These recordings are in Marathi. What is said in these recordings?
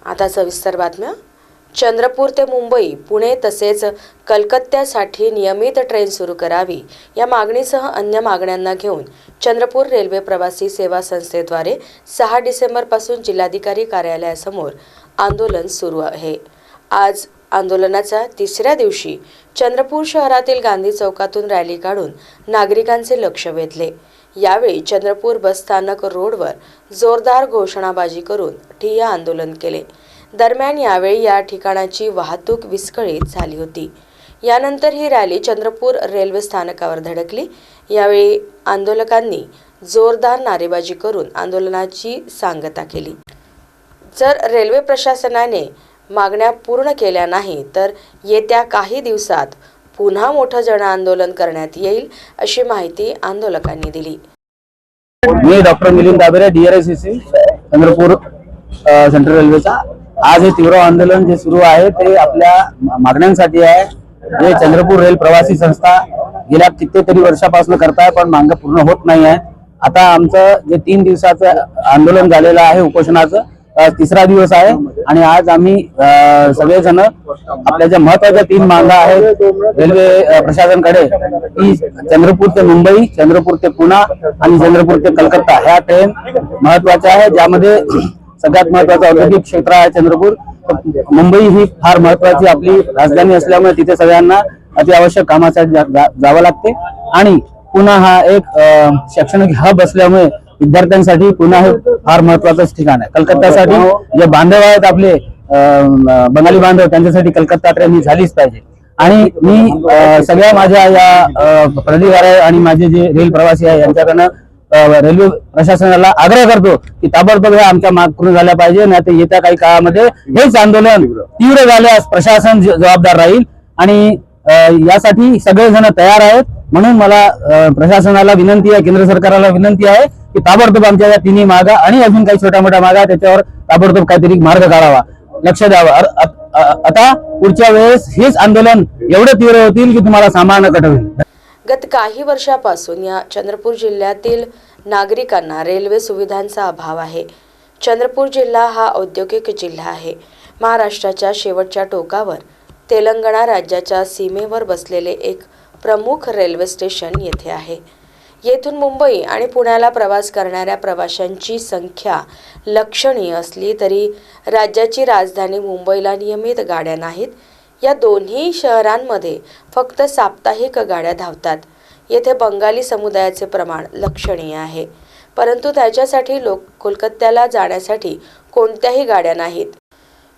आता सविस्तर बातम्या। चंद्रपूर ते मुंबई, पुणे तसेच कलकत्त्यासाठी नियमित ट्रेन सुरू करावी या मागणीसह अन्य मागण्यांना घेऊन चंद्रपूर रेल्वे प्रवासी सेवा संस्थेद्वारे 6 डिसेंबरपासून जिल्हाधिकारी कार्यालयासमोर आंदोलन सुरू आहे। आज आंदोलनाच्या तिसऱ्या दिवशी चंद्रपूर शहरातील गांधी चौकातून रॅली काढून नागरिकांचे लक्ष वेधले। यावेळी चंद्रपूर बस स्थानक रोडवर जोरदार घोषणाबाजी करून ठिय्या आंदोलन केले। दरम्यान यावेळी या ठिकाणाची वाहतूक विस्कळीत झाली होती। यानंतर ही रॅली चंद्रपूर रेल्वे स्थानकावर धडकली। यावेळी आंदोलकांनी जोरदार नारेबाजी करून आंदोलनाची सांगता केली। जर रेल्वे प्रशासनाने मागण्या पूर्ण केल्या नाही तर येत्या काही दिवसात पुन्हा मोठं जनआंदोलन करण्यात येईल, अशी माहिती आंदोलकांनी दिली। मी doctor Milind Dabere, DRSCC Chandrapur central रेल्वेचा आज हे तीव्र आंदोलन जे सुरू आहे ते आपल्या मागण्यांसाठी आहे। जे चंद्रपूर रेल प्रवासी संस्था गेल्या कित्येक वर्षापासून करताय पण मागण्या पूर्ण होत नाही आहे। आता आमचं जे 3 दिवसाचं आंदोलन झालेलं आहे, उपोषणाचं तिसरा दिवस आहे आणि आज आम्ही सगळेजण आपल्या ज्या महत्त्वाच्या 3 मागण्या आहेत रेल्वे प्रशासनाकडे, की चंद्रपूर ते मुंबई, चंद्रपूर ते पुणे आणि चंद्रपूर ते कलकत्ता ह्या ट्रेन महत्त्वाच्या आहे। ज्यामध्ये सगळ्यात महत्त्वाचं औद्योगिक क्षेत्र आहे चंद्रपूर। मुंबई ही फार महत्त्वाची आपली राजधानी असल्यामुळे तिथे सगळ्यांना अतिआवश्यक कामासाठी जावं लागते आणि पुणे हा एक शैक्षणिक हब असल्यामुळे विद्यार्थ्यांसाठी पुणे हे फार महत्त्वाचं ठिकाण आहे। कलकत्त्यासाठी जे बांधव आहेत आपले बंगाली बांधव, त्यांच्यासाठी कलकत्ता ट्रेन ही झालीच पाहिजे। आणि मी सगळ्या माझ्या या प्राधिकारी आणि माझे जे रेल प्रवासी आहे यांच्याकडनं रेल्वे प्रशासनाला आग्रह करतो की ताबडतोब हे आमच्या माग पूर्ण झाल्या पाहिजे, नाही तर येत्या काही काळामध्ये हेच आंदोलन तीव्र झाल्यास प्रशासन जबाबदार राहील आणि यासाठी सगळेजण तयार आहेत। म्हणून मला प्रशासनाला विनंती आहे, केंद्र सरकारला विनंती आहे की ताबडतोब आमच्या या 3 मागा आणि अजून काही छोट्या मोठ्या मागा त्याच्यावर ताबडतोब काहीतरी मार्ग काढावा, लक्ष द्यावं। आता पुढच्या वेळेस हेच आंदोलन एवढे तीव्र होतील की तुम्हाला सामान्य कठवील। गत काही वर्षापासून या चंद्रपूर जिल्ह्यातील नागरिकांना रेल्वे सुविधांचा अभाव आहे। चंद्रपूर जिल्हा हा औद्योगिक जिल्हा आहे। महाराष्ट्राच्या शेवटच्या टोकावर तेलंगणा राज्याच्या सीमेवर बसलेले एक प्रमुख रेल्वे स्टेशन येथे आहे। येथून मुंबई आणि पुण्याला प्रवास करणाऱ्या प्रवाशांची संख्या लक्षणीय असली तरी राज्याची राजधानी मुंबईला नियमित गाड्या नाहीत। या दोन्ही शहरांमध्ये फक्त साप्ताहिक गाड्या धावतात। येथे बंगाली समुदायाचे प्रमाण लक्षणीय आहे, परंतु त्याच्यासाठी लोक कोलकात्याला जाण्यासाठी कोणत्याही गाड्या नाहीत।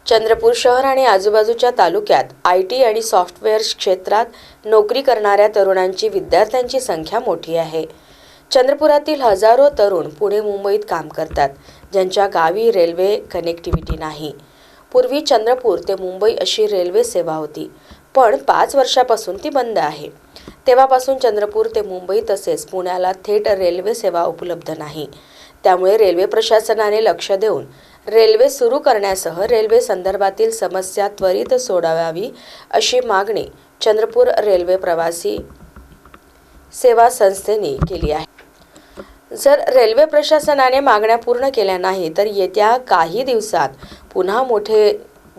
चंद्रपूर शहर आणि आजूबाजूच्या तालुक्यात IT आणि सॉफ्टवेअर क्षेत्रात नोकरी करणाऱ्या तरुणांची, विद्यार्थ्यांची संख्या मोठी आहे। चंद्रपुरातील हजारो तरुण पुणे मुंबईत काम करतात, ज्यांच्या गावी रेल्वे कनेक्टिव्हिटी नाही। पूर्वी चंद्रपूर ते मुंबई अशी रेल्वे सेवा होती, पण 5 वर्षापासून ती बंद आहे। तेव्हापासून चंद्रपूर ते मुंबई तसेच पुण्याला थेट रेल्वे सेवा उपलब्ध नाही। त्यामुळे रेल्वे प्रशासनाने लक्ष देऊन रेल्वे सुरू करण्यासह रेल्वे संदर्भातील समस्या त्वरित सोडवावी, अशी मागणी चंद्रपूर रेल्वे प्रवासी सेवा संस्थेने केली आहे। जर रेल्वे प्रशासनाने मागण्या पूर्ण केल्या नाही तर येत्या काही दिवसात पुन्हा मोठे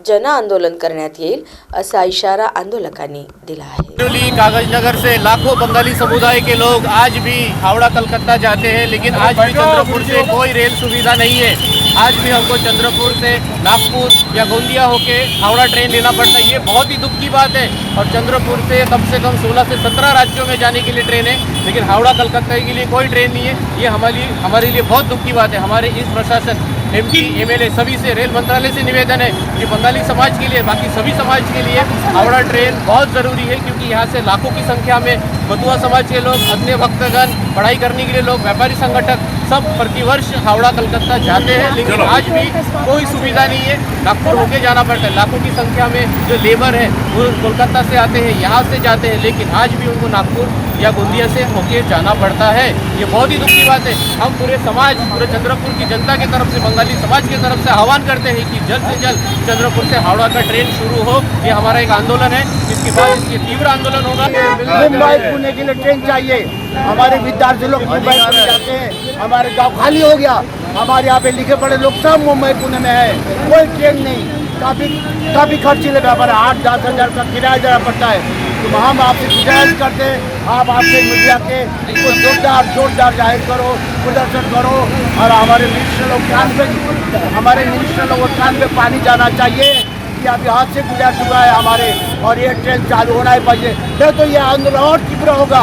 जन आंदोलन करण्यात येईल, असा इशारा आंदोलकांनी दिला है। कागजनगर से लाखों बंगाली समुदाय के लोग आज भी हावड़ा कलकत्ता जाते हैं, लेकिन आज भी चंद्रपुर से कोई रेल सुविधा नहीं है। आज भी हमको चंद्रपुर से नागपुर या गोंदिया होके हावड़ा ट्रेन लेना पड़ता है। ये बहुत ही दुख की बात है। और चंद्रपुर से कम 16 से 17 राज्यों में जाने के लिए ट्रेन है, लेकिन हावड़ा कलकत्ता के लिए कोई ट्रेन नहीं है। ये हमारे लिए बहुत दुख की बात है। हमारे इस प्रशासन, MP, MLA सभी से, रेल मंत्रालय से निवेदन है कि बंगाली समाज के लिए, बाकी सभी समाज के लिए हावड़ा ट्रेन बहुत ज़रूरी है, क्योंकि यहाँ से लाखों की संख्या में बतुआ समाज के लोग, अन्य भक्तगण, पढ़ाई करने के लिए लोग, व्यापारी संगठक सब प्रतिवर्ष हावड़ा कलकत्ता जाते हैं, लेकिन आज भी कोई सुविधा नहीं है। नागपुर होके जाना पड़ता है। लाखों की संख्या में जो लेबर है वो कोलकाता से आते हैं, यहाँ से जाते हैं, लेकिन आज भी उनको नागपुर या गोंदिया से होके जाना पड़ता है। ये बहुत ही दुख की बात है। हम पूरे समाज, पूरे चंद्रपुर की जनता की तरफ से, बंगाली समाज की तरफ से आह्वान करते हैं कि जल्द से जल्द चंद्रपुर से हावड़ा का ट्रेन शुरू हो। ये हमारा एक आंदोलन है, इसके बाद इसके तीव्र आंदोलन होगा। मुंबई पुणे के लिए ट्रेन चाहिए। हमारे विद्यार्थी लोग मुंबई पुणे जाते हैं, हमारे गांव खाली हो गया। हमारे यहाँ पे लिखे पड़े लोग सब मुंबई पुणे में है, कोई ट्रेन नहीं, काफ़ी खर्चीले व्यापार है, 8-10 हज़ार का किराया देना पड़ता है। तो हम आपसे गुजारिश करते हैं, आप आपके मीडिया के इसको जोरदार जाहिर करो, प्रदर्शन करो और हमारे मिनिस्टर लोग कान पे पानी जाना चाहिए कि अभी हाथ से गुजर चुका है हमारे, और ये ट्रेन चालू होना ही चाहिए, नहीं तो ये आंदोलन और तीव्र होगा।